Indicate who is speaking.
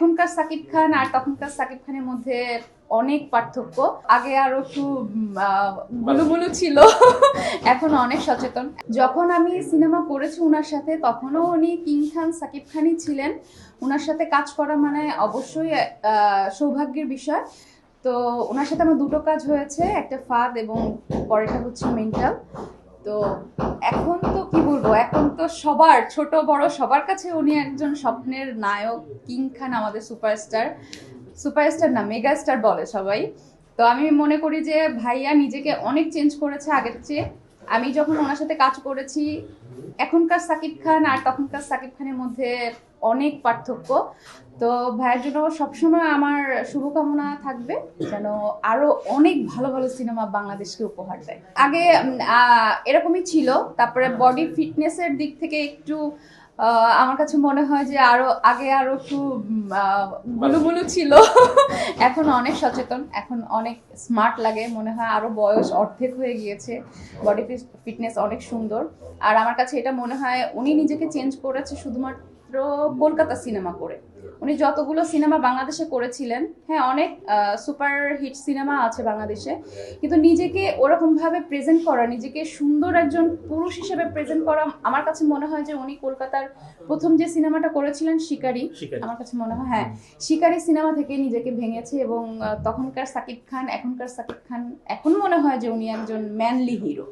Speaker 1: এখনকার সাকিব খান আর তখনকার সাকিব খানের মধ্যে অনেক পার্থক্য। আগে আরো একটু গুলুমুলু ছিল, এখন অনেক সচেতন। যখন আমি সিনেমা করেছি উনার সাথে তখনও উনি কিং খান সাকিব খানই ছিলেন। উনার সাথে কাজ করা মানে অবশ্যই সৌভাগ্যের বিষয়। তো ওনার সাথে আমার দুটো কাজ হয়েছে, একটা ফাদ এবং পরেরটা হচ্ছে মেন্টাল। তো এখন তো কি বলবো, এখন তো সবার ছোট বড় সবার কাছে উনি একজন স্বপ্নের নায়ক। কিং খান আমাদের সুপারস্টার, সুপারস্টার না মেগা স্টার বলে সবাই। তো আমি মনে করি যে ভাইয়া নিজেকে অনেক চেঞ্জ করেছে আগের চেয়ে। আমি যখন ওনার সাথে কাজ করেছি, এখনকার সাকিব খান আর তখনকার সাকিব খানের মধ্যে অনেক পার্থক্য। তো ভাইয়ের জন্য সবসময় আমার শুভকামনা থাকবে যেন আরো অনেক ভালো ভালো সিনেমা বাংলাদেশকে উপহার দেয়। আগে এরকমই ছিল, তারপরে বডি ফিটনেসের দিক থেকে একটু আমার কাছে মনে হয় যে আরো আগে আরো একটু গুলুমুলু ছিল, এখন অনেক সচেতন, এখন অনেক স্মার্ট লাগে, মনে হয় আরো বয়স অর্ধেক হয়ে গিয়েছে। বডি ফিটনেস অনেক সুন্দর। আর আমার কাছে এটা মনে হয় উনি নিজেকে চেঞ্জ করেছে শুধুমাত্র কলকাতা সিনেমা করে। উনি যতগুলো সিনেমা বাংলাদেশে করেছিলেন, হ্যাঁ অনেক সুপার হিট সিনেমা আছে বাংলাদেশে, কিন্তু নিজেকে ওরকম ভাবে প্রেজেন্ট করা, নিজেকে সুন্দর একজন পুরুষ হিসেবে প্রেজেন্ট করা, আমার কাছে মনে হয় যে উনি কলকাতার প্রথম যে সিনেমাটা করেছিলেন শিকারি, আমার কাছে মনে হয় হ্যাঁ শিকারি সিনেমা থেকে নিজেকে ভেঙেছে। এবং তখনকার সাকিব খান এখনকার সাকিব খান, এখন মনে হয় যে উনি একজন ম্যানলি হিরো।